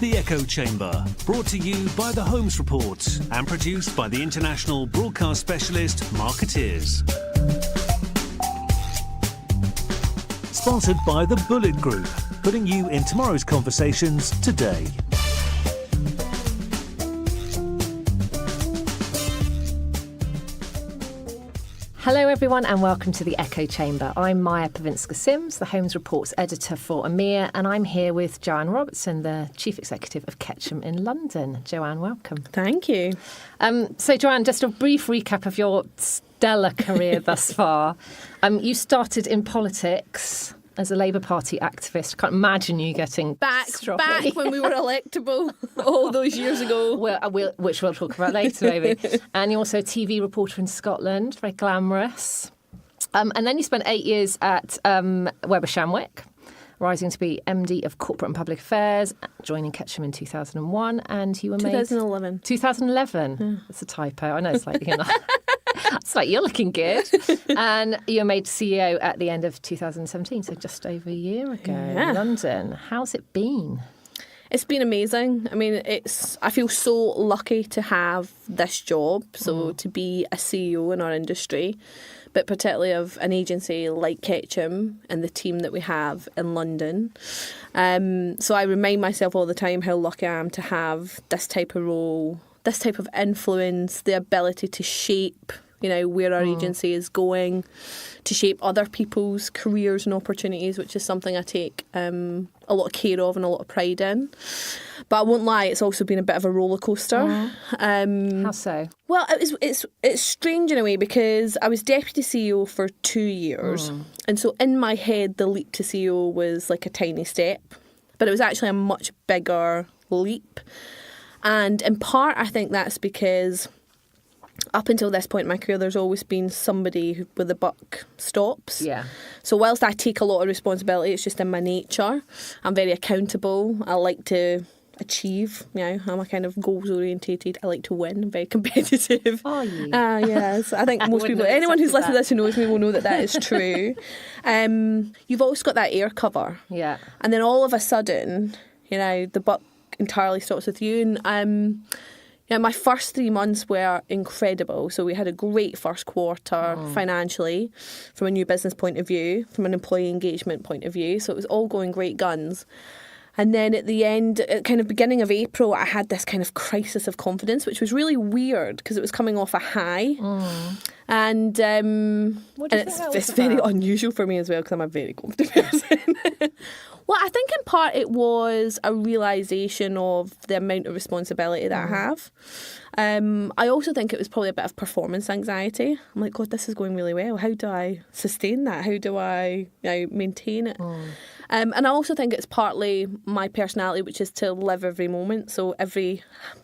The Echo Chamber, brought to you by The Holmes Report and produced by the international broadcast specialist Marketeers. Sponsored by the Bullet Group, putting you in tomorrow's conversations today. Hello everyone and welcome to the Echo Chamber. I'm Maja Pawinska Sims, the Holmes Report's editor for EMEA, and I'm here with Joanne Robertson, the Chief Executive of Ketchum in London. Joanne, welcome. Thank you. So Joanne, just a brief recap of your stellar career thus far. You started in politics as a Labour Party activist. I can't imagine you getting back when we were electable all those years ago. Which we'll talk about later, maybe. And you're also a TV reporter in Scotland, very glamorous. And then you spent 8 years at Weber Shandwick, rising to be MD of Corporate and Public Affairs, joining Ketchum in 2001, and you were 2011. 2011. Yeah. That's a typo. I know it's like, it's like you're looking good. And you were made CEO at the end of 2017, so just over a year ago in London. How's it been? It's been amazing. I mean, I feel so lucky to have this job, to be a CEO in our industry, but particularly of an agency like Ketchum and the team that we have in London. So I remind myself all the time how lucky I am to have this type of role, this type of influence, the ability to shape where our agency is going, to shape other people's careers and opportunities, which is something I take a lot of care of and a lot of pride in. But I won't lie, it's also been a bit of a roller coaster. How so? Well, it's strange in a way because I was deputy CEO for 2 years, and so in my head the leap to CEO was like a tiny step, but it was actually a much bigger leap. And in part, I think that's because up until this point in my career, there's always been somebody where the buck stops. Yeah. So whilst I take a lot of responsibility, it's just in my nature. I'm very accountable. I like to achieve. I'm a kind of goals orientated. I like to win. I'm very competitive. Are you? Yes. I think most people, anyone who's listened to this who knows me will know that is true. You've always got that air cover. Yeah. And then all of a sudden, the buck entirely stops with you. And my first 3 months were incredible. So we had a great first quarter financially, from a new business point of view, from an employee engagement point of view. So it was all going great guns. And then at the end, at kind of beginning of April, I had this kind of crisis of confidence, which was really weird because it was coming off a high. And it's very unusual for me as well because I'm a very confident person. Well, I think in part it was a realisation of the amount of responsibility that I have. I also think it was probably a bit of performance anxiety. I'm like, God, this is going really well. How do I sustain that? How do I maintain it? And I also think it's partly my personality, which is to live every moment. So every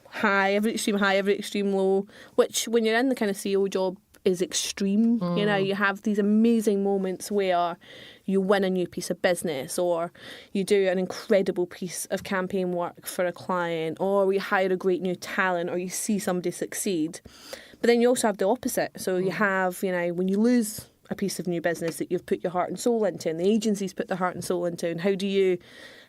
high, every extreme low, which when you're in the kind of CEO job is extreme. You have these amazing moments where you win a new piece of business, or you do an incredible piece of campaign work for a client, or you hire a great new talent, or you see somebody succeed. But then you also have the opposite. So you have, when you lose a piece of new business that you've put your heart and soul into, and the agencies put their heart and soul into, and how do you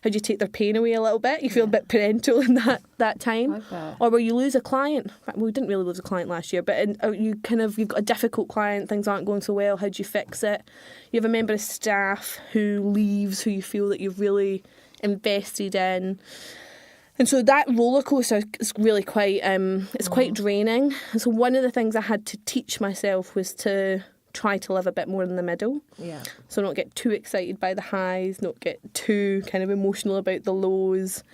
take their pain away a little bit? You feel a bit parental in that time. Or where you lose a client. In fact, we didn't really lose a client last year, but you've got a difficult client, things aren't going so well, how do you fix it? You have a member of staff who leaves, who you feel that you've really invested in. And so that roller coaster is really quite quite draining. And so one of the things I had to teach myself was to try to live a bit more in the middle. Yeah. So not get too excited by the highs, not get too kind of emotional about the lows,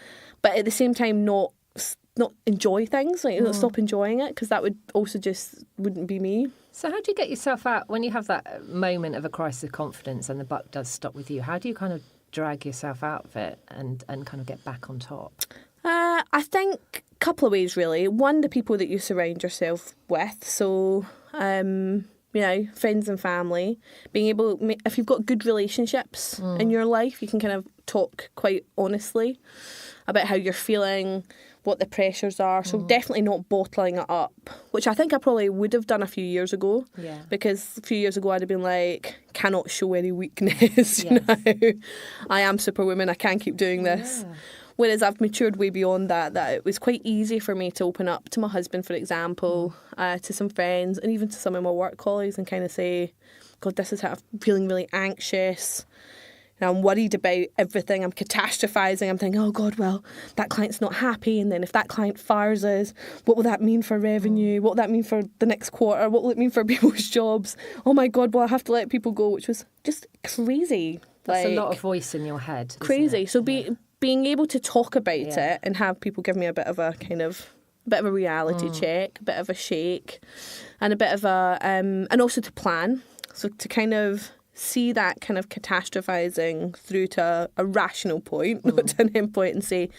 but at the same time not enjoy things, not stop enjoying it, because that would also wouldn't be me. So how do you get yourself out when you have that moment of a crisis of confidence and the buck does stop with you? How do you kind of drag yourself out of it and kind of get back on top? I think a couple of ways really. One, the people that you surround yourself with. So friends and family, being able, if you've got good relationships in your life, you can kind of talk quite honestly about how you're feeling, what the pressures are. So definitely not bottling it up, which I think I probably would have done a few years ago. Yeah. Because a few years ago I'd have been like, cannot show any weakness. I am Superwoman, I can't keep doing this. Yeah. Whereas I've matured way beyond that it was quite easy for me to open up to my husband, for example, to some friends, and even to some of my work colleagues, and kind of say, God, this is how I'm feeling really anxious. And I'm worried about everything. I'm catastrophizing. I'm thinking, oh God, well, that client's not happy. And then if that client fires us, what will that mean for revenue? What will that mean for the next quarter? What will it mean for people's jobs? Oh my God, well, I have to let people go, which was just crazy. That's a lot of voice in your head. Crazy. It? So being able to talk about it and have people give me a bit of a reality check, a bit of a shake, and a bit of a, and also to plan. So to kind of see that kind of catastrophizing through to a rational point, not to an end point, and say,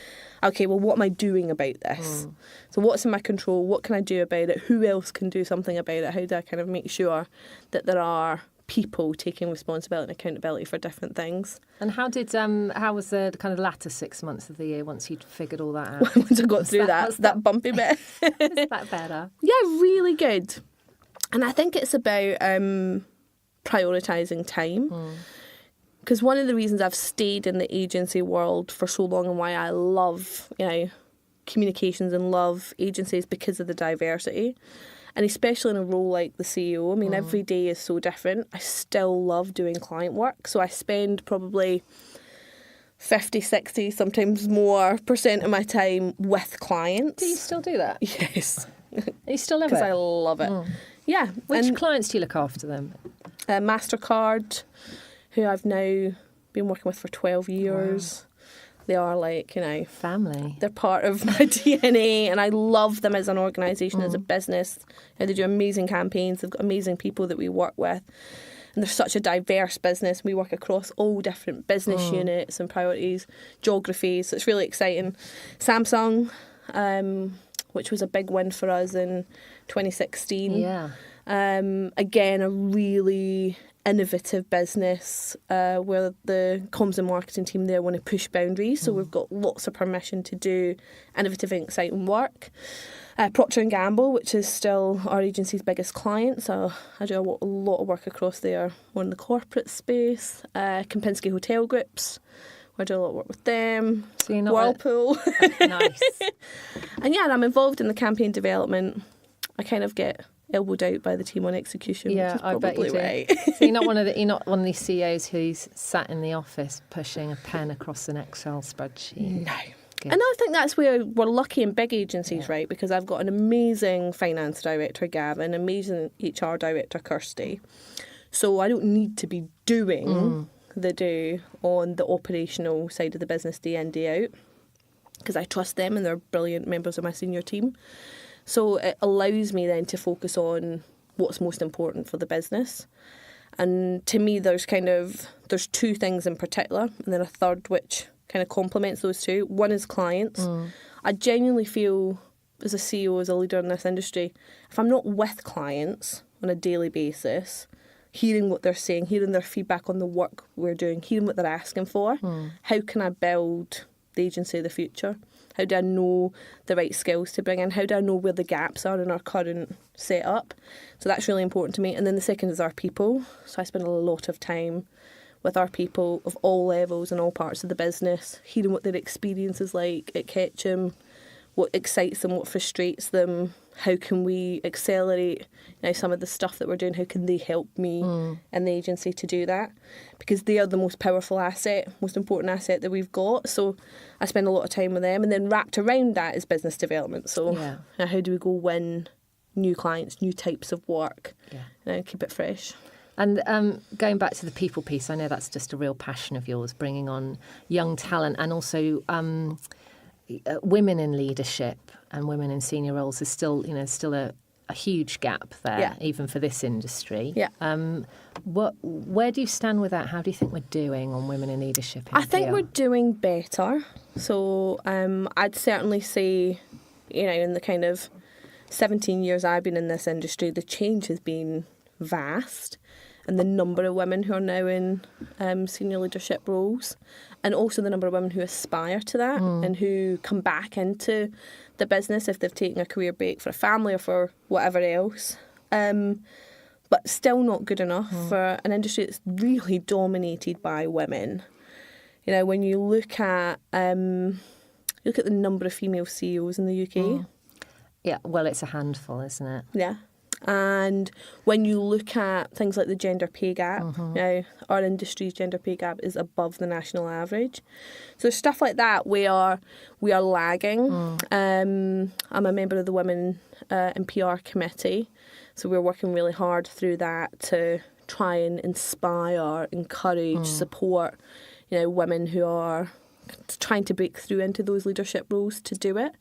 okay, well, what am I doing about this? So what's in my control? What can I do about it? Who else can do something about it? How do I kind of make sure that there are people taking responsibility and accountability for different things? And how was the kind of latter 6 months of the year once you'd figured all that out? Once I got through that bumpy bit. Was that better? Yeah, really good. And I think it's about prioritising time. Because one of the reasons I've stayed in the agency world for so long, and why I love, communications and love agencies, because of the diversity. And especially in a role like the CEO, I mean, every day is so different. I still love doing client work. So I spend probably 50, 60, sometimes more % of my time with clients. Do you still do that? Yes. You still love it? Because I love it. Yeah. Which clients do you look after them? MasterCard, who I've now been working with for 12 years. Wow. They are like, family. They're part of my DNA, and I love them as an organisation, as a business. They do amazing campaigns. They've got amazing people that we work with. And they're such a diverse business. We work across all different business units and priorities, geographies. So it's really exciting. Samsung, which was a big win for us in 2016. Yeah. Again, a really innovative business where the comms and marketing team there want to push boundaries. So we've got lots of permission to do innovative and exciting work. Procter & Gamble, which is still our agency's biggest client. So I do a lot of work across there, more in the corporate space. Kempinski Hotel Groups, I do a lot of work with them. So you're not Whirlpool. Nice. And I'm involved in the campaign development. I kind of get elbowed out by the team on execution, which is probably I bet you do. right. So you're not one of these CEOs who's sat in the office pushing a pen across an Excel spreadsheet. No. Good. And I think that's where we're lucky in big agencies, right? Because I've got an amazing finance director, Gavin, amazing HR director, Kirsty. So I don't need to be doing the do on the operational side of the business day in, day out, because I trust them and they're brilliant members of my senior team. So it allows me then to focus on what's most important for the business. And to me, there's two things in particular, and then a third which kind of complements those two. One is clients. I genuinely feel, as a CEO, as a leader in this industry, if I'm not with clients on a daily basis, hearing what they're saying, hearing their feedback on the work we're doing, hearing what they're asking for, how can I build the agency of the future? How do I know the right skills to bring in? How do I know where the gaps are in our current setup? So that's really important to me. And then the second is our people. So I spend a lot of time with our people of all levels and all parts of the business, hearing what their experience is like at Ketchum, what excites them, what frustrates them, how can we accelerate some of the stuff that we're doing, how can they help me in the agency to do that? Because they are the most powerful asset, most important asset that we've got. So I spend a lot of time with them, and then wrapped around that is business development. So how do we go win new clients, new types of work, keep it fresh. And going back to the people piece, I know that's just a real passion of yours, bringing on young talent and also women in leadership and women in senior roles is still a huge gap there, even for this industry. Yeah. Where do you stand with that? How do you think we're doing on women in leadership? I think we're doing better. So I'd certainly say, in the kind of 17 years I've been in this industry, the change has been vast. And the number of women who are now in senior leadership roles, and also the number of women who aspire to that and who come back into the business if they've taken a career break for a family or for whatever else. But still not good enough for an industry that's really dominated by women. When you look at you look at the number of female CEOs in the UK. Yeah, well, it's a handful, isn't it? Yeah. And when you look at things like the gender pay gap, now our industry's gender pay gap is above the national average. So stuff like that where we are lagging. I'm a member of the Women in PR committee, so we're working really hard through that to try and inspire, encourage, support, women who are trying to break through into those leadership roles to do it.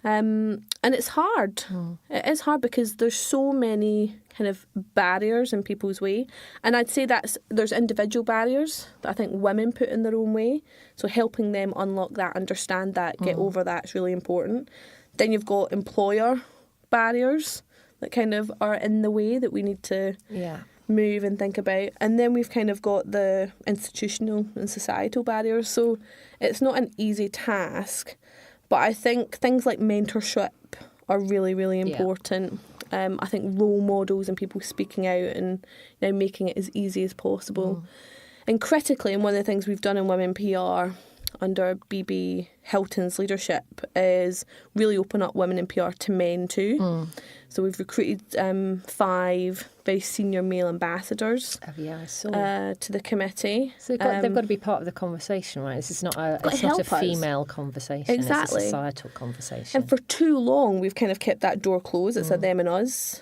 And it's hard. It is hard because there's so many kind of barriers in people's way. And I'd say there's individual barriers that I think women put in their own way. So helping them unlock that, understand that, get over that is really important. Then you've got employer barriers that kind of are in the way that we need to move and think about. And then we've kind of got the institutional and societal barriers. So it's not an easy task. But I think things like mentorship are really, really important. I think role models and people speaking out and making it as easy as possible. And critically, and one of the things we've done in Women PR under BB Hilton's leadership is really open up women in PR to men too. So we've recruited 5 very senior male ambassadors I saw. to the committee. So they've got to be part of the conversation, right? This is not a female conversation. Exactly. It's a societal conversation. And for too long, we've kind of kept that door closed. It's a them and us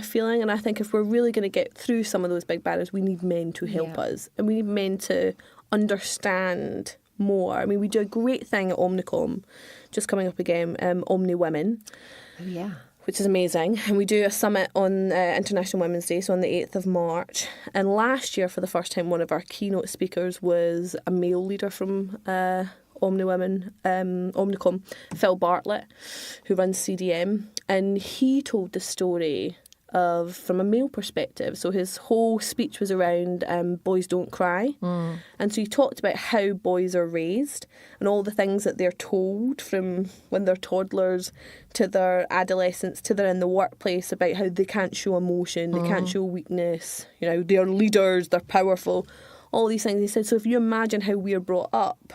feeling. And I think if we're really going to get through some of those big barriers, we need men to help us. And we need men to understand more. I mean, we do a great thing at Omnicom, just coming up again, Omni Women. Oh, yeah. Which is amazing. And we do a summit on International Women's Day, so on the 8th of March. And last year, for the first time, one of our keynote speakers was a male leader from Omni Women, Omnicom, Phil Bartlett, who runs CDM. And he told the story from a male perspective. So his whole speech was around boys don't cry. And so he talked about how boys are raised and all the things that they're told from when they're toddlers to their adolescence to they're in the workplace about how they can't show emotion, they can't show weakness, they're leaders, they're powerful, all these things. He said, so if you imagine how we're brought up,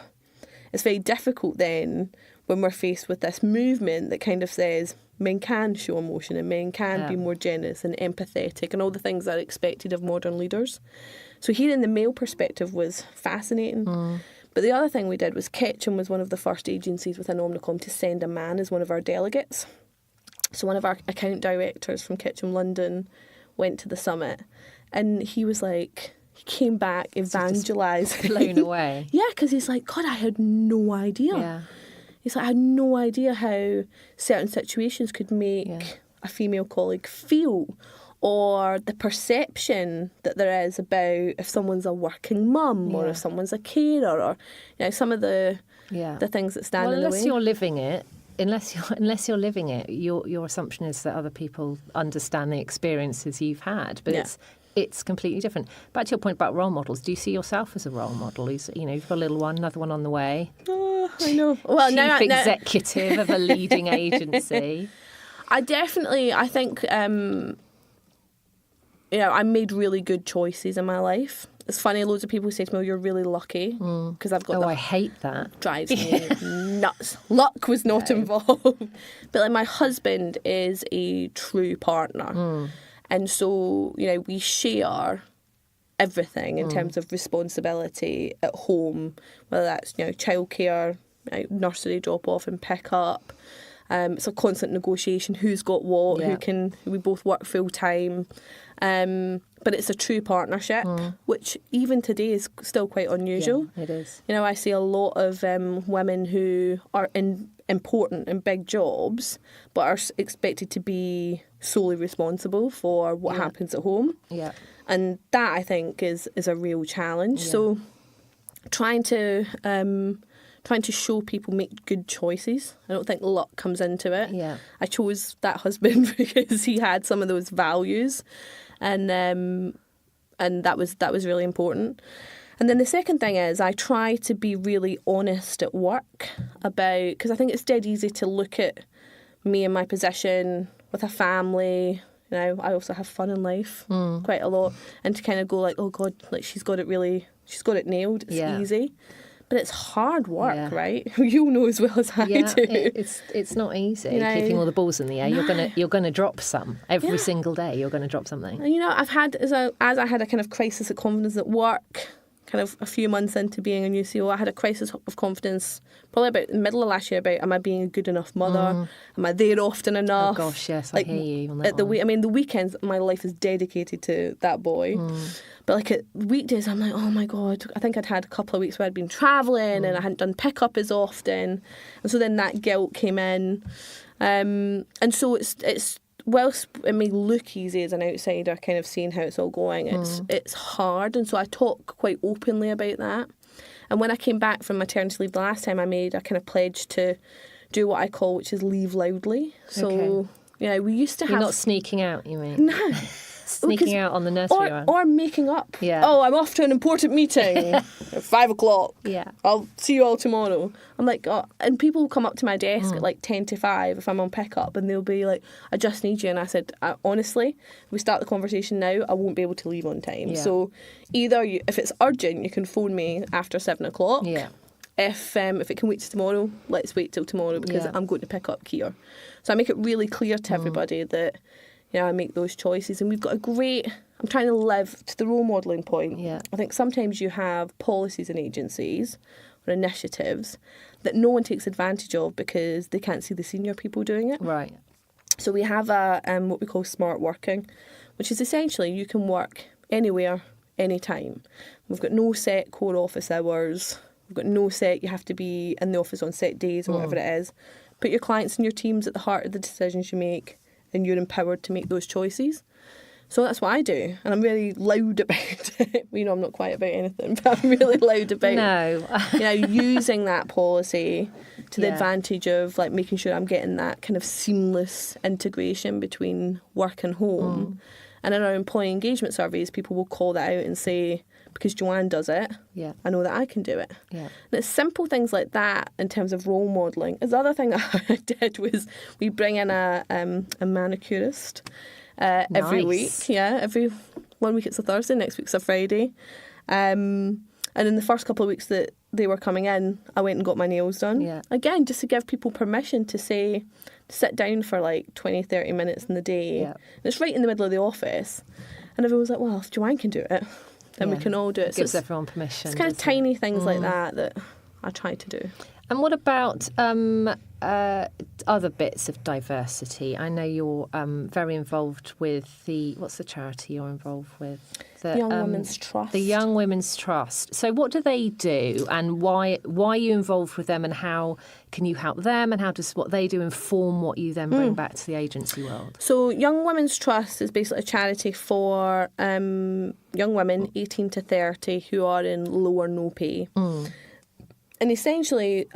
it's very difficult then when we're faced with this movement that kind of says men can show emotion and men can be more generous and empathetic and all the things that are expected of modern leaders. So hearing the male perspective was fascinating. But the other thing we did was Ketchum was one of the first agencies within Omnicom to send a man as one of our delegates. So one of our account directors from Ketchum London went to the summit and he was like, he came back evangelising. Blown away. Yeah, because he's like, God, I had no idea. Yeah. He's like, I had no idea how certain situations could make a female colleague feel, or the perception that there is about if someone's a working mum or if someone's a carer, or some of the things that stand in the way. Unless you're living it, unless you're living it, your assumption is that other people understand the experiences you've had, but it's completely different. Back to your point about role models, do you see yourself as a role model? You've got a little one, another one on the way. Oh, I know. Well, Chief executive of a leading agency. I think, I made really good choices in my life. It's funny, loads of people say to me, oh, you're really lucky because I've got I hate that. Drives me nuts. Luck was not involved. But my husband is a true partner. And so, we share everything in terms of responsibility at home, whether that's, childcare, nursery drop off and pick up. It's a constant negotiation, who's got what, we both work full time. But it's a true partnership, which even today is still quite unusual. Yeah, it is. I see a lot of women who are important in big jobs, but are expected to be solely responsible for what happens at home. Yeah. And that, I think, is a real challenge. Yeah. So trying to show people make good choices. I don't think luck comes into it. Yeah. I chose that husband because he had some of those values, and that was really important. And then the second thing is I try to be really honest at work about, because I think it's dead easy to look at me and my position with a family. I also have fun in life quite a lot, and to kind of go like, oh God, like she's got it nailed. It's easy. But it's hard work, Yeah. right? You'll know as well as I Yeah, do. it's not easy You know, keeping all the balls in the air. You're gonna drop some every Yeah. single day. You're gonna drop something. And, I've had, as I had a kind of crisis of confidence at work, kind of a few months into being a new CEO, I had a crisis of confidence probably about the middle of last year about, am I being a good enough mother? Am I there often enough? Oh gosh, yes, I hear you on that At the one. the weekends, my life is dedicated to that boy. But like at weekdays, I'm like, oh my God, I think I'd had a couple of weeks where I'd been travelling and I hadn't done pickup as often. And so then that guilt came in. And so it's whilst it may look easy as an outsider, kind of seeing how it's all going, it's hard. And so I talk quite openly about that. And when I came back from maternity leave the last time, I made a kind of pledge to do what I call, which is leave loudly. So, we used to have... You're not sneaking out, you mean? No. Sneaking out on the nursery run. Or making up. Yeah. Oh, I'm off to an important meeting at 5 o'clock. Yeah. I'll see you all tomorrow. I'm like, oh, and people will come up to my desk at like 10 to 5 if I'm on pickup, and they'll be like, I just need you. And I said, honestly, if we start the conversation now, I won't be able to leave on time. Yeah. So either if it's urgent, you can phone me after 7 o'clock. Yeah. If it can wait till tomorrow, let's wait till tomorrow because Yeah. I'm going to pick up Kier. So I make it really clear to everybody that, I make those choices. And we've got I'm trying to live to the role modelling point. Yeah. I think sometimes you have policies and agencies or initiatives that no one takes advantage of because they can't see the senior people doing it. Right. So we have what we call smart working, which is essentially you can work anywhere, anytime. We've got no set core office hours. We've got no set, you have to be in the office on set days or whatever it is. Put your clients and your teams at the heart of the decisions you make, and you're empowered to make those choices. So that's what I do, and I'm really loud about it. I'm not quiet about anything, but I'm really loud about using that policy to the advantage of like making sure I'm getting that kind of seamless integration between work and home. And in our employee engagement surveys, people will call that out and say, because Joanne does it, I know that I can do it. Yeah. And it's simple things like that in terms of role modelling. The other thing that I did was we bring in a manicurist every week. Yeah, every 1 week it's a Thursday, next week's a Friday. And in the first couple of weeks that they were coming in, I went and got my nails done. Yeah. Again, just to give people permission to sit down for like 20, 30 minutes in the day. Yeah. And it's right in the middle of the office. And everyone was like, well, if Joanne can do it, then we can all do it. It gives everyone permission. It's kind of tiny things like that I try to do. And what about other bits of diversity? I know you're very involved with what's the charity you're involved with? The Young Women's Trust. The Young Women's Trust. So what do they do, and why are you involved with them, and how can you help them, and how does what they do inform what you then bring back to the agency world? So Young Women's Trust is basically a charity for young women 18 to 30 who are in low or no pay. And essentially,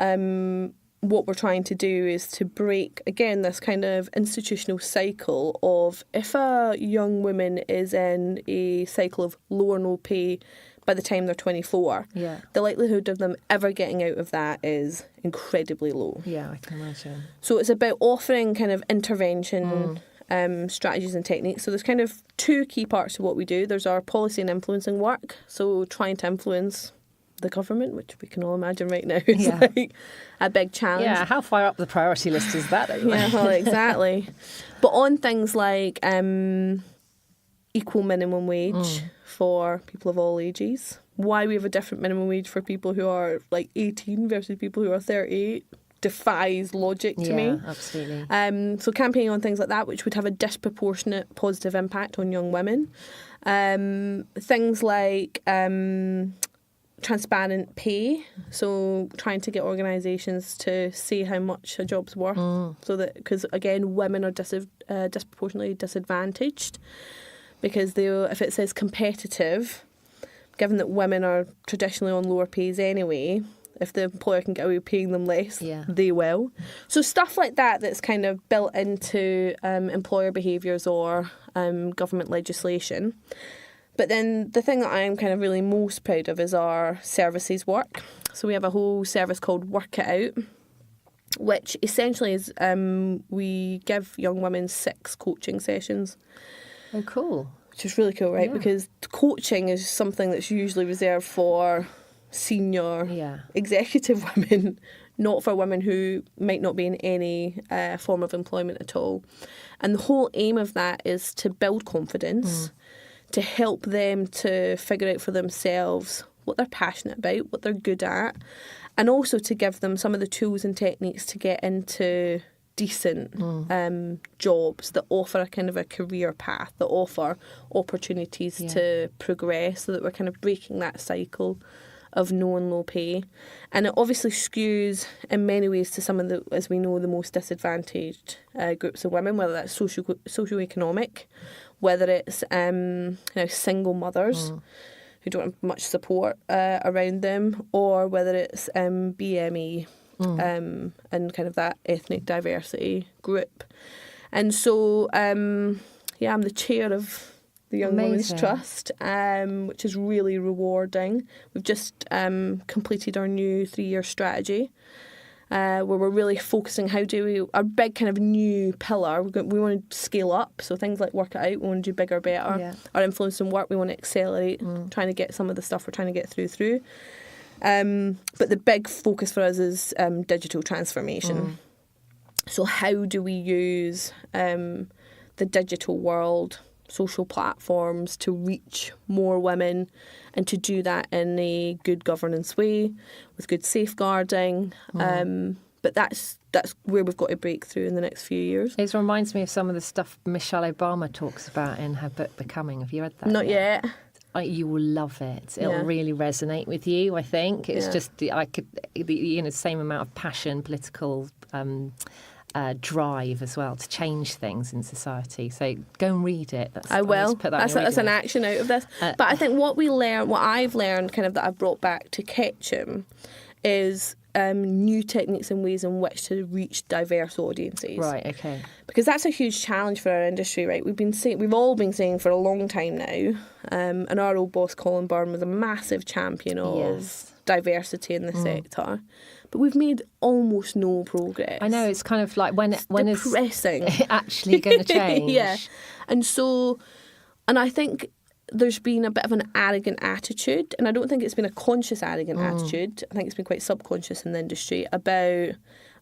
what we're trying to do is to break, again, this kind of institutional cycle of if a young woman is in a cycle of low or no pay by the time they're 24, the likelihood of them ever getting out of that is incredibly low. Yeah, I can imagine. So it's about offering kind of intervention strategies and techniques. So there's kind of two key parts to what we do. There's our policy and influencing work, so trying to influence the government, which we can all imagine right now is like a big challenge. Yeah, how far up the priority list is that? Yeah, well, exactly. But on things like equal minimum wage for people of all ages, why we have a different minimum wage for people who are like 18 versus people who are 38 defies logic to me. Yeah, absolutely. So campaigning on things like that, which would have a disproportionate positive impact on young women. Things like transparent pay, so trying to get organisations to see how much a job's worth, so that, because again, women are disproportionately disadvantaged, because if it says competitive, given that women are traditionally on lower pays anyway, if the employer can get away with paying them less, they will. So stuff like that that's kind of built into employer behaviours or government legislation. But then the thing that I'm kind of really most proud of is our services work. So we have a whole service called Work It Out, which essentially is we give young women 6 coaching sessions. Oh, cool. Which is really cool, right? Yeah. Because coaching is something that's usually reserved for senior executive women, not for women who might not be in any form of employment at all. And the whole aim of that is to build confidence, to help them to figure out for themselves what they're passionate about, what they're good at, and also to give them some of the tools and techniques to get into decent jobs that offer a kind of a career path, that offer opportunities to progress, so that we're kind of breaking that cycle of no and low pay. And it obviously skews in many ways to some of the, as we know, the most disadvantaged groups of women, whether that's socioeconomic, whether it's single mothers who don't have much support around them, or whether it's BME and kind of that ethnic diversity group. And so, I'm the chair of the Young Women's Trust, which is really rewarding. We've just completed our new 3-year strategy, where we're really focusing our big kind of new pillar, we want to scale up, so things like work it out, we want to do bigger, better. Our influence and work, we want to accelerate, trying to get some of the stuff we're trying to get through. But the big focus for us is digital transformation. So how do we use the digital world, social platforms, to reach more women, and to do that in a good governance way with good safeguarding. But that's where we've got to break through in the next few years. It reminds me of some of the stuff Michelle Obama talks about in her book Becoming. Have you read that? Not yet. You will love it. It'll really resonate with you, I think. It's just the same amount of passion, political drive as well to change things in society. So go and read it. I will. That's an action out of this. But I think what I've learned kind of that I've brought back to Ketchum is new techniques and ways in which to reach diverse audiences. Right, okay. Because that's a huge challenge for our industry, right? We've all been saying for a long time now, and our old boss Colin Byrne was a massive champion of diversity in the sector. But we've made almost no progress. I know, it's kind of like when is it actually going to change? And I think there's been a bit of an arrogant attitude, and I don't think it's been a conscious arrogant attitude. I think it's been quite subconscious in the industry about,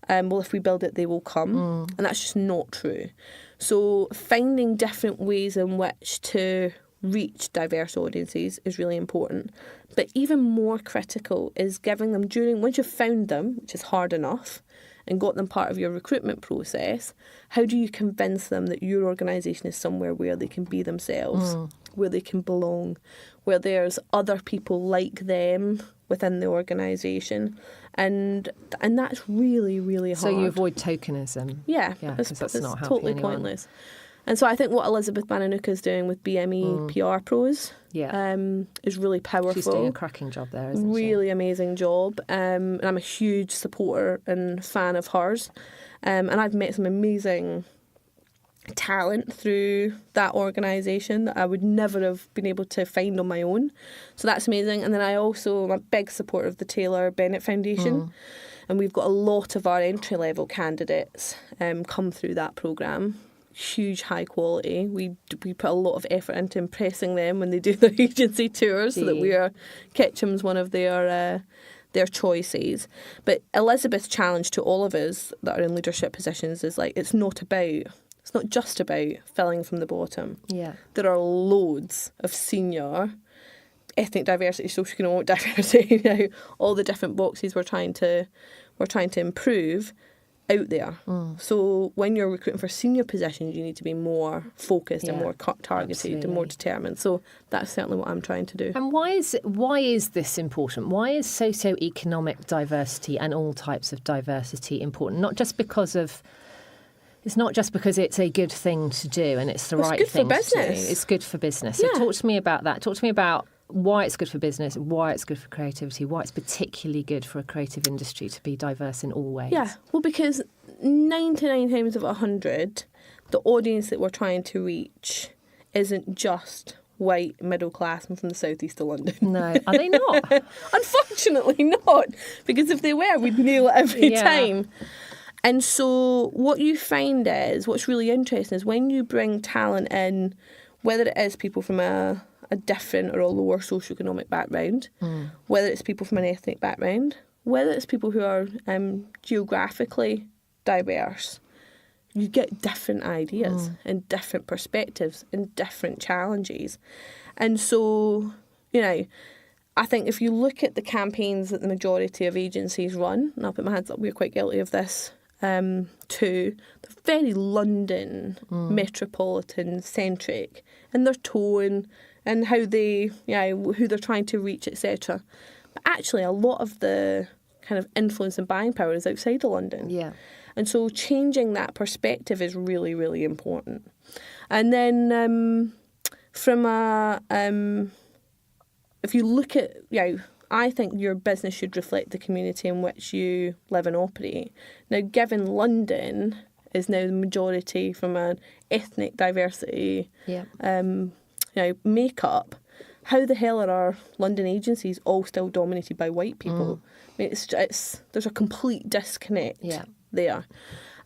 if we build it, they will come. And that's just not true. So finding different ways in which to reach diverse audiences is really important. But even more critical is giving them once you've found them, which is hard enough, and got them part of your recruitment process, how do you convince them that your organisation is somewhere where they can be themselves, where they can belong, where there's other people like them within the organisation, and that's really, really hard. So you avoid tokenism. Yeah, because that's not helping totally anyone. Pointless. And so I think what Elizabeth Bananuka is doing with BME PR Pros is really powerful. She's doing a cracking job there, isn't she? Really amazing job. And I'm a huge supporter and fan of hers. And I've met some amazing talent through that organisation that I would never have been able to find on my own. So that's amazing. And then I'm a big supporter of the Taylor Bennett Foundation. And we've got a lot of our entry-level candidates come through that programme. Huge high quality. We put a lot of effort into impressing them when they do their agency tours, so that Ketchum's one of their choices. But Elizabeth's challenge to all of us that are in leadership positions is it's not just about filling from the bottom. Yeah, there are loads of senior ethnic diversity, socioeconomic diversity, all the different boxes we're trying to improve out there. So when you're recruiting for senior positions, you need to be more focused and more targeted and more determined. So that's certainly what I'm trying to do. And why is this important? Why is socioeconomic diversity and all types of diversity important? It's not just because it's a good thing to do and it's the right thing to do. It's good for business. So talk to me about that. Talk to me about why it's good for business, why it's good for creativity, why it's particularly good for a creative industry to be diverse in all ways. Yeah, well, because 99 times of 100, the audience that we're trying to reach isn't just white, middle class and from the southeast of London. No, are they not? Unfortunately not, because if they were, we'd nail it every time. And so what you find is, what's really interesting is when you bring talent in, whether it is people from a a different or a lower socioeconomic background, whether it's people from an ethnic background, whether it's people who are geographically diverse, you get different ideas and different perspectives and different challenges. And so, I think if you look at the campaigns that the majority of agencies run, and I'll put my hands up, we're quite guilty of this too, they're very London metropolitan centric in their tone and how they, who they're trying to reach, etc. But actually, a lot of the kind of influence and buying power is outside of London. Yeah. And so changing that perspective is really, really important. And then from if you look at, I think your business should reflect the community in which you live and operate. Now, given London is now the majority from an ethnic diversity makeup, how the hell are our London agencies all still dominated by white people? I mean, it's there's a complete disconnect there.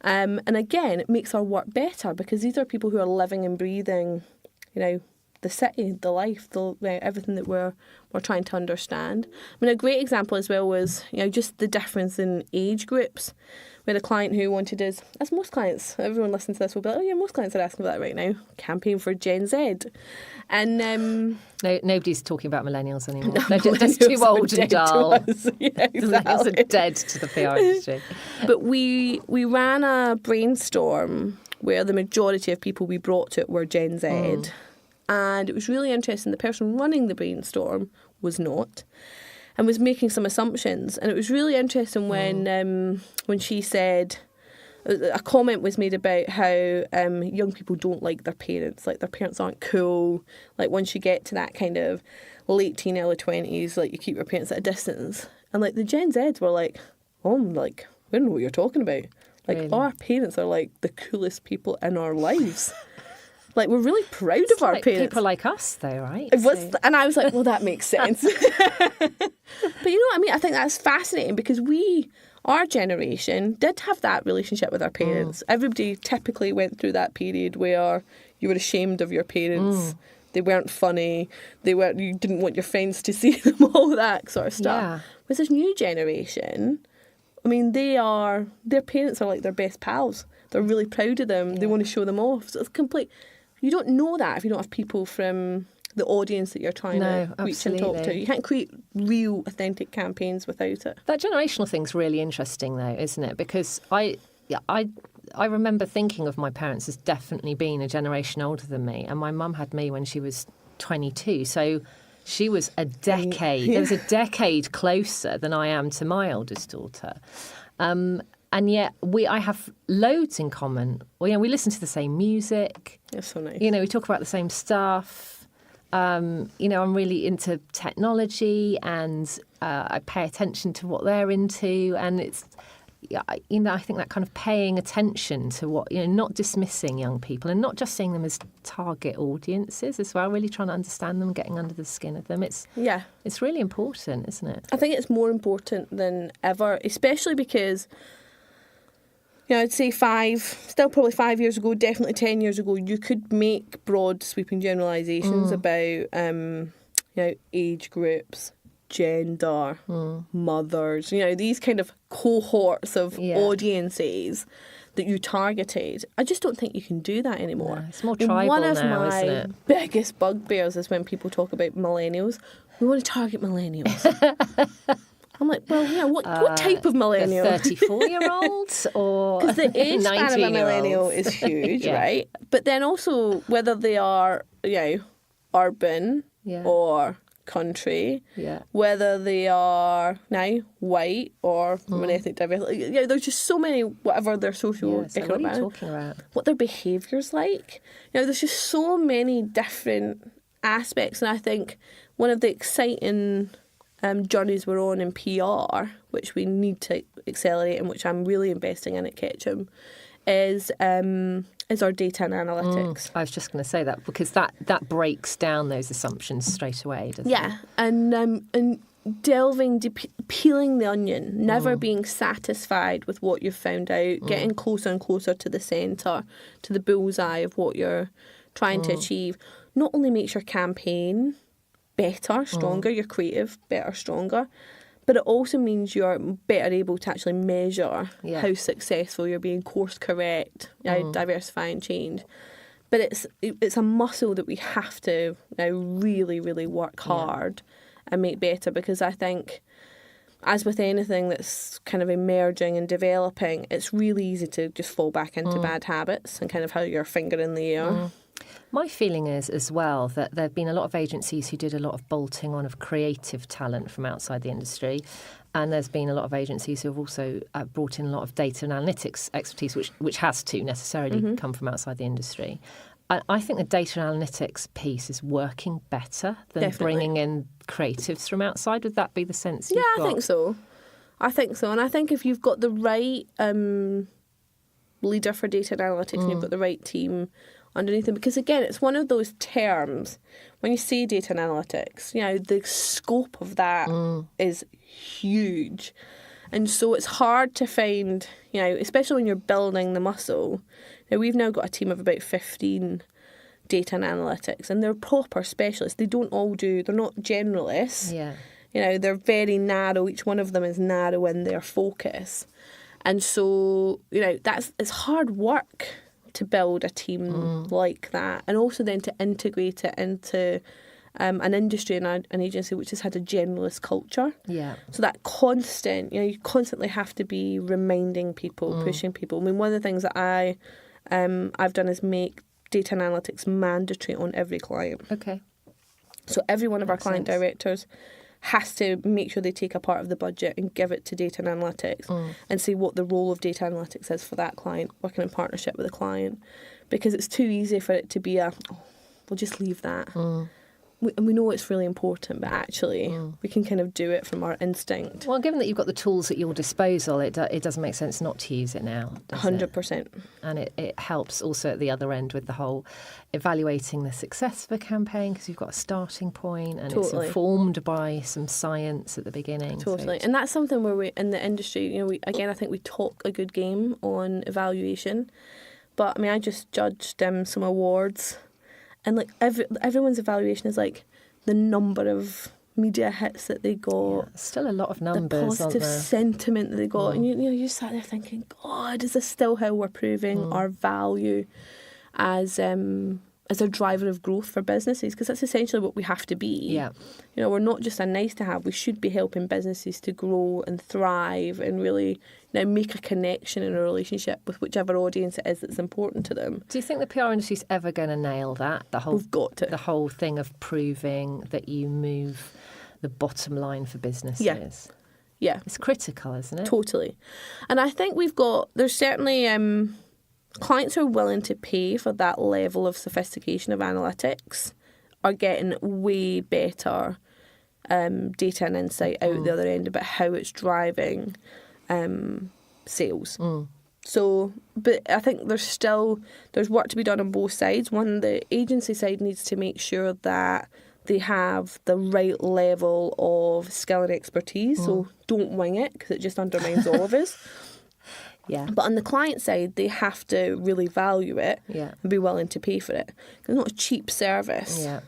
And again, it makes our work better because these are people who are living and breathing, the city, the life, everything that we're trying to understand. I mean, a great example as well was, just the difference in age groups. We had a client who wanted us, as most clients, everyone listening to this will be like, oh yeah, most clients are asking for that right now, campaign for Gen Z. And no, nobody's talking about millennials anymore. They're just too old and dull. Millennials are dead to the PR industry. But we ran a brainstorm where the majority of people we brought to it were Gen Z. And it was really interesting. The person running the brainstorm was not, and was making some assumptions. And it was really interesting when she said, a comment was made about how young people don't like their parents, like their parents aren't cool. Like once you get to that kind of late teen, early 20s, like you keep your parents at a distance. And like the Gen Zs were like, oh, like, we don't know what you're talking about. Like Really? Our parents are like the coolest people in our lives. Like, we're really proud of our parents. People like us, though, right? It was, and I was like, well, that makes sense. But you know what I mean? I think that's fascinating because our generation, did have that relationship with our parents. Everybody typically went through that period where you were ashamed of your parents. They weren't funny. You didn't want your friends to see them, all that sort of stuff. Yeah. With this new generation, I mean, their parents are like their best pals. They're really proud of them. They want to show them off. So it's complete. You don't know that if you don't have people from the audience that you're trying to reach and talk to. You can't create real, authentic campaigns without it. That generational thing's really interesting, though, isn't it? Because I remember thinking of my parents as definitely being a generation older than me, and my mum had me when she was 22, so she was a decade. There was a decade closer than I am to my oldest daughter. And yet I have loads in common. Well, we listen to the same music. That's so nice. We talk about the same stuff. I'm really into technology and I pay attention to what they're into. And it's, I think that kind of paying attention to what, not dismissing young people and not just seeing them as target audiences as well, really trying to understand them, getting under the skin of them. It's really important, isn't it? I think it's more important than ever, especially because... I'd say probably 5 years ago, definitely 10 years ago, you could make broad sweeping generalisations about, age groups, gender, mothers, these kind of cohorts of audiences that you targeted. I just don't think you can do that anymore. Yeah, it's more tribal One of now, isn't my it? biggest bugbears is when people talk about millennials. We want to target millennials. I'm like, well, yeah, what type of millennial? The 34-year-olds or because the age span of a millennial 19-year-olds? is huge, Yeah. right? But then also whether they are, urban or country, whether they are now white or from an ethnic diversity. There's just so many, whatever their social So what are you talking about? what their behaviour's like. There's just so many different aspects, and I think one of the exciting journeys we're on in PR, which we need to accelerate and which I'm really investing in at Ketchum, is our data and analytics. I was just going to say that because that breaks down those assumptions straight away, doesn't it? And delving, peeling the onion, never being satisfied with what you've found out, getting closer and closer to the centre, to the bullseye of what you're trying to achieve. not only makes your campaign better, stronger, your creative better, stronger, but it also means you're better able to actually measure how successful you're being, course correct, diversify and change. But it's a muscle that we have to now really, really work hard and make better, because I think, as with anything that's kind of emerging and developing, it's really easy to just fall back into bad habits and kind of have your finger in the air. My feeling is as well that there have been a lot of agencies who did a lot of bolting on of creative talent from outside the industry. And there's been a lot of agencies who have also brought in a lot of data and analytics expertise, which has to necessarily come from outside the industry. I think the data and analytics piece is working better than bringing in creatives from outside. Would that be the sense you've got? I think so. And I think if you've got the right leader for data and analytics and you've got the right team underneath them, because again, it's one of those terms, when you say data and analytics, the scope of that is huge. And so it's hard to find, especially when you're building the muscle. Now, we've now got a team of about 15 data and analytics, and they're proper specialists. They're not generalists. Yeah. They're very narrow. Each one of them is narrow in their focus. And so, it's hard work to build a team like that, and also then to integrate it into an industry and an agency which has had a generalist culture. Yeah. So that constant, you constantly have to be reminding people, pushing people. I mean, one of the things that I've done is make data and analytics mandatory on every client. Okay. So every one of our client directors has to make sure they take a part of the budget and give it to data and analytics and see what the role of data analytics is for that client, working in partnership with the client. Because it's too easy for it to be we'll just leave that. We know it's really important, but actually we can kind of do it from our instinct. Well, given that you've got the tools at your disposal, it doesn't make sense not to use it now, does 100%. it? And it helps also at the other end with the whole evaluating the success of a campaign, because you've got a starting point and it's informed by some science at the beginning. Totally. And that's something where we, in the industry, I think we talk a good game on evaluation. But, I mean, I just judged some awards. And everyone's evaluation is like the number of media hits that they got. Yeah, still a lot of numbers, the positive sentiment that they got. And you sat there thinking, God, is this still how we're proving our value as a driver of growth for businesses? Because that's essentially what we have to be. Yeah. We're not just a nice to have. We should be helping businesses to grow and thrive and really make a connection in a relationship with whichever audience it is that's important to them. Do you think the PR industry's ever going to nail that? We've got to. The whole thing of proving that you move the bottom line for businesses. Yeah. It's critical, isn't it? Totally. And I think there's certainly clients who are willing to pay for that level of sophistication of analytics are getting way better data and insight out the other end about how it's driving sales. So, but I think there's work to be done on both sides. One, the agency side needs to make sure that they have the right level of skill and expertise. So don't wing it, because it just undermines all of us. Yeah. But on the client side, they have to really value it and be willing to pay for it. It's not a cheap service. Yeah.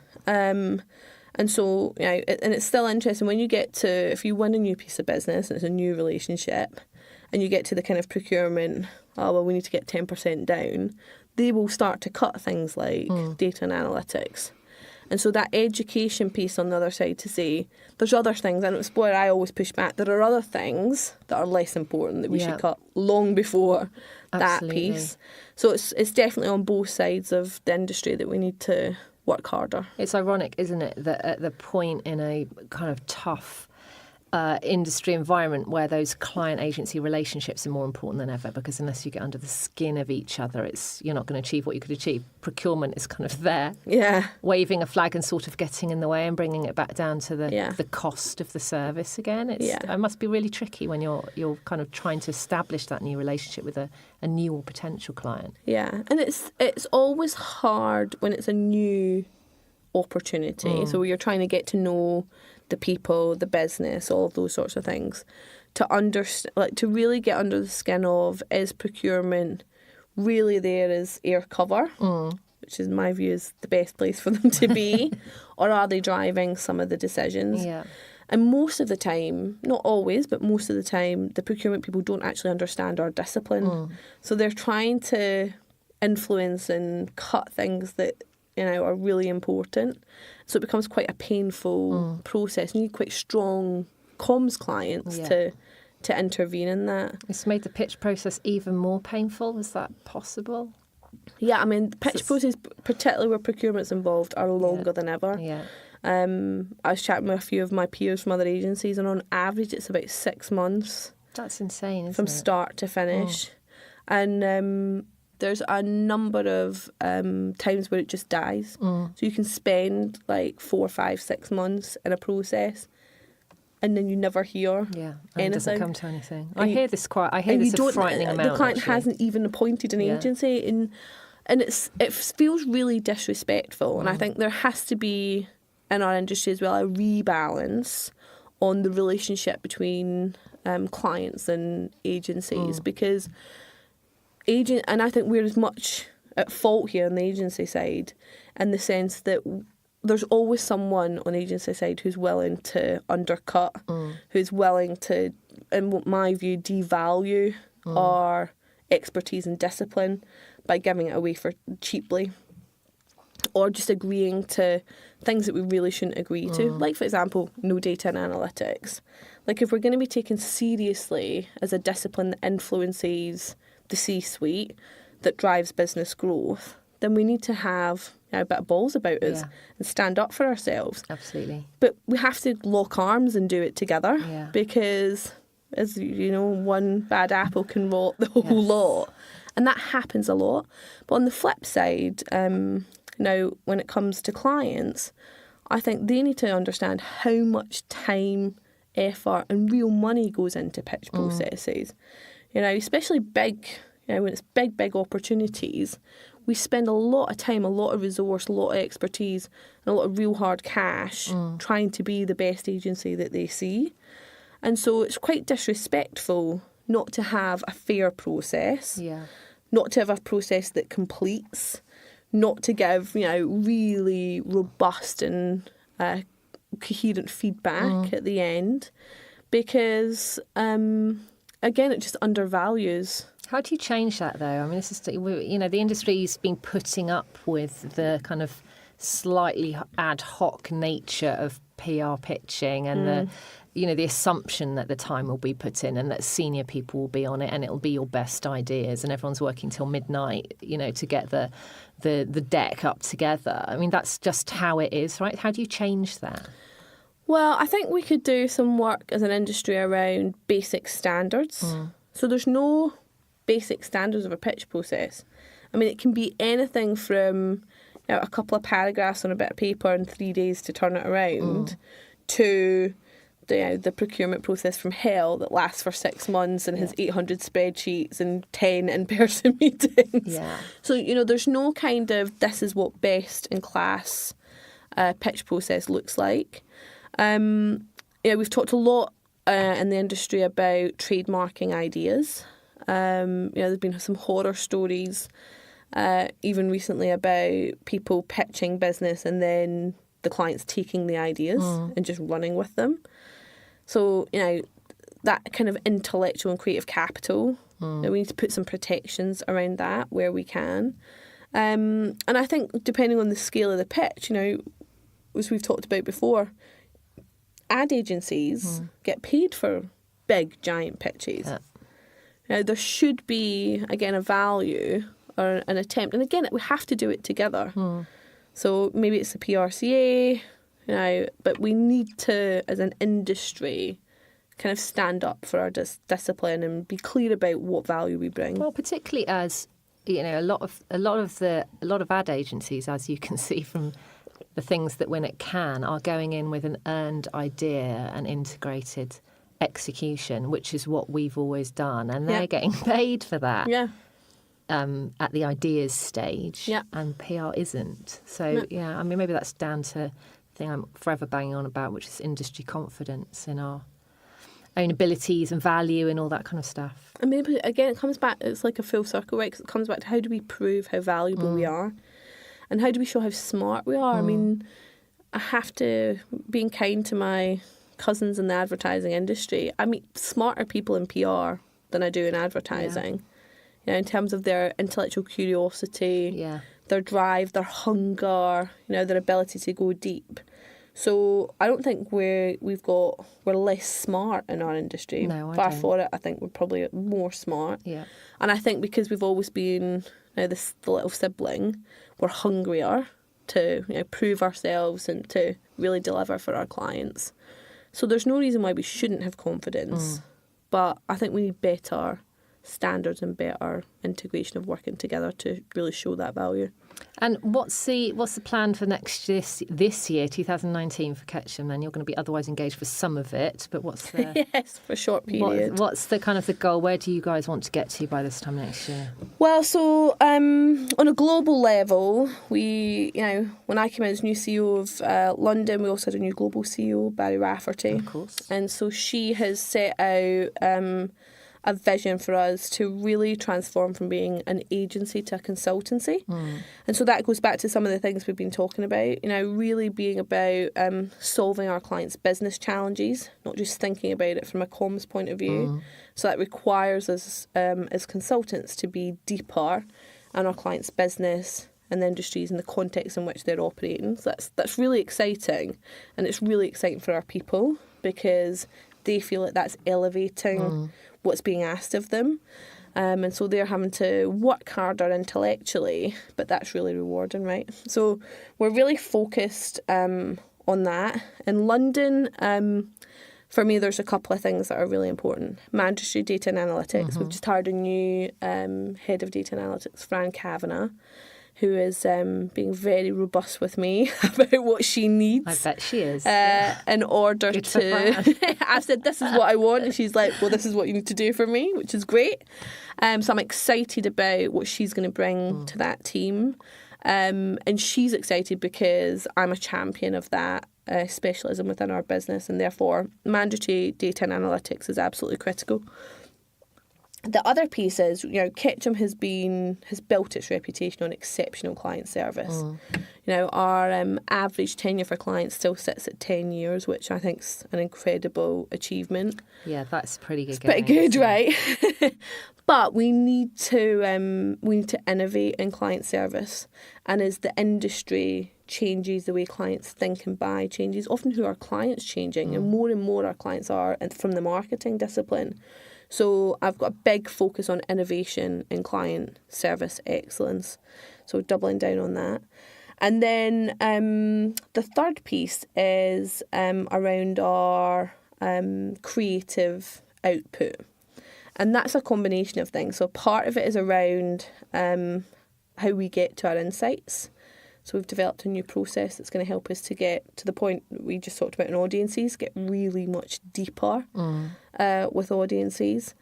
And so, and it's still interesting when you get to, if you win a new piece of business and it's a new relationship and you get to the kind of procurement, we need to get 10% down, they will start to cut things like data and analytics. And so that education piece on the other side to say, there's other things, and it's where I always push back, there are other things that are less important that we should cut long before that piece. So it's definitely on both sides of the industry that we need to work harder. It's ironic, isn't it, that at the point in a kind of tough industry environment where those client agency relationships are more important than ever, because unless you get under the skin of each other, you're not going to achieve what you could achieve. Procurement is kind of there, waving a flag and sort of getting in the way and bringing it back down to the cost of the service again. It must be really tricky when you're kind of trying to establish that new relationship with a new or potential client. Yeah, and it's always hard when it's a new opportunity. So you're trying to get to know the people, the business, all of those sorts of things, to understand, to really get under the skin of, is procurement really there as air cover? which in my view is the best place for them to be, or are they driving some of the decisions? Yeah. And most of the time, not always, but most of the time, the procurement people don't actually understand our discipline. So they're trying to influence and cut things that, are really important. So it becomes quite a painful process. You need quite strong comms clients to intervene in that. It's made the pitch process even more painful. Is that possible? Yeah, I mean, the pitch process, particularly where procurement's involved, are longer than ever. Yeah. I was chatting with a few of my peers from other agencies, and on average it's about 6 months. That's insane, isn't from it? start to finish. And there's a number of times where it just dies. So you can spend like 4, 5, 6 months in a process, and then you never hear and anything. it doesn't come to anything. And I hear this a frightening amount. The client actually. hasn't even appointed an agency, and it feels really disrespectful. And I think there has to be, in our industry as well, a rebalance on the relationship between clients and agencies, because and I think we're as much at fault here on the agency side, in the sense that there's always someone on the agency side who's willing to undercut, who's willing to, in my view, devalue our expertise and discipline by giving it away for cheaply, or just agreeing to things that we really shouldn't agree to. Like, for example, no data and analytics. Like, if we're going to be taken seriously as a discipline that influences the C-suite, that drives business growth, then we need to have a bit of balls about us and stand up for ourselves. Absolutely. But we have to lock arms and do it together, because, as you know, one bad apple can rot the whole lot. And that happens a lot. But on the flip side, now, when it comes to clients, I think they need to understand how much time, effort and real money goes into pitch processes. Especially big, when it's big opportunities, we spend a lot of time, a lot of resource, a lot of expertise and a lot of real hard cash trying to be the best agency that they see. And so it's quite disrespectful not to have a fair process, not to have a process that completes, not to give, really robust and coherent feedback at the end, because, again, it just undervalues. How do you change that, though? I mean, this is, the industry's been putting up with the kind of slightly ad hoc nature of PR pitching and the assumption that the time will be put in and that senior people will be on it and it'll be your best ideas and everyone's working till midnight, to get the deck up together. I mean, that's just how it is, right? How do you change that? Well, I think we could do some work as an industry around basic standards. So there's no basic standards of a pitch process. I mean, it can be anything from a couple of paragraphs on a bit of paper and 3 days to turn it around to the procurement process from hell that lasts for 6 months and has 800 spreadsheets and 10 in-person meetings. Yeah. So, there's no kind of, this is what best in class pitch process looks like. We've talked a lot in the industry about trademarking ideas. There's been some horror stories, even recently, about people pitching business and then the clients taking the ideas and just running with them. So, that kind of intellectual and creative capital, we need to put some protections around that where we can. And I think depending on the scale of the pitch, as we've talked about before, ad agencies get paid for big, giant pitches. Yeah. Now, there should be, again, a value or an attempt. And again, we have to do it together. So maybe it's the PRCA, but we need to, as an industry, kind of stand up for our discipline and be clear about what value we bring. Well, particularly as, a lot of ad agencies, as you can see from the things that Win It can, are going in with an earned idea and integrated execution, which is what we've always done, and they're getting paid for that at the ideas stage, and PR isn't. So I mean, maybe that's down to the thing I'm forever banging on about, which is industry confidence in our own abilities and value and all that kind of stuff. And maybe again, it comes back, it's like a full circle, right? 'Cause it comes back to how do we prove how valuable we are. And how do we show how smart we are? I mean, I have to, being kind to my cousins in the advertising industry, I meet smarter people in PR than I do in advertising. You know, in terms of their intellectual curiosity, their drive, their hunger, you know, their ability to go deep. So I don't think we're less smart in our industry. No, I Far don't. for it. I think we're probably more smart. Yeah. And I think because we've always been the little sibling, we're hungrier to prove ourselves and to really deliver for our clients. So there's no reason why we shouldn't have confidence. But I think we need better standards and better integration of working together to really show that value. And what's the plan for this year, 2019, for Ketchum? Then you're going to be otherwise engaged for some of it, but what's the yes, for a short period. What's the kind of the goal? Where do you guys want to get to by this time next year? Well, so on a global level, we, when I came in as new CEO of London, we also had a new global CEO, Barry Rafferty. Of course. And so she has set out a vision for us to really transform from being an agency to a consultancy. And so that goes back to some of the things we've been talking about, really being about solving our clients' business challenges, not just thinking about it from a comms point of view. So that requires us as consultants to be deeper in our clients' business and the industries and the context in which they're operating. So that's really exciting, and it's really exciting for our people because they feel like that's elevating what's being asked of them. And so they're having to work harder intellectually, but that's really rewarding, right? So we're really focused on that. In London, for me, there's a couple of things that are really important. Mandatory data and analytics. We've just hired a new head of data and analytics, Fran Kavanagh, who is being very robust with me about what she needs. I bet she is. In order Good to... I've said, this is what I want, and she's like, well, this is what you need to do for me, which is great. So I'm excited about what she's going to bring to that team. And she's excited because I'm a champion of that specialism within our business, and therefore mandatory data and analytics is absolutely critical. The other piece is, Ketchum has built its reputation on exceptional client service. Our average tenure for clients still sits at 10 years, which I think is an incredible achievement. Yeah, that's pretty good. It's pretty good, right? But we need to innovate in client service, and as the industry changes, the way clients think and buy changes, often who our clients changing, and more our clients are from the marketing discipline. So I've got a big focus on innovation and client service excellence. So doubling down on that. And then the third piece is around our creative output. And that's a combination of things. So part of it is around how we get to our insights. So we've developed a new process that's going to help us to get to the point we just talked about in audiences, get really much deeper with audiences.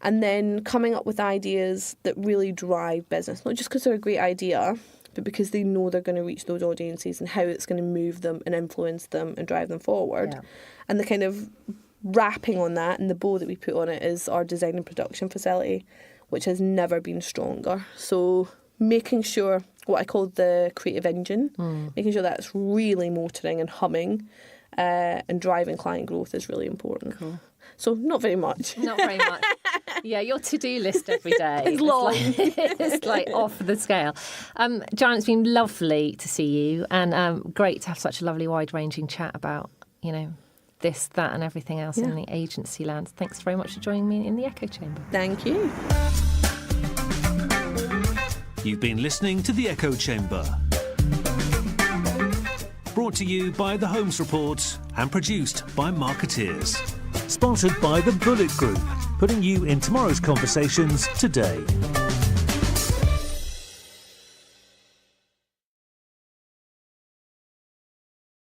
And then coming up with ideas that really drive business, not just because they're a great idea, but because they know they're going to reach those audiences and how it's going to move them and influence them and drive them forward. Yeah. And the kind of wrapping on that and the bow that we put on it is our design and production facility, which has never been stronger. So making sure what I call the creative engine, making sure that's really motoring and humming and driving client growth is really important. Cool. So not very much. Not very much. Yeah, your to-do list every day. It's long. It's like off the scale. Joanne, it's been lovely to see you, and great to have such a lovely wide-ranging chat about, this, that and everything else in the agency land. Thanks very much for joining me in the Echo Chamber. Thank you. You've been listening to The Echo Chamber. Brought to you by The Holmes Report and produced by Marketeers. Sponsored by The Bullet Group, putting you in tomorrow's conversations today.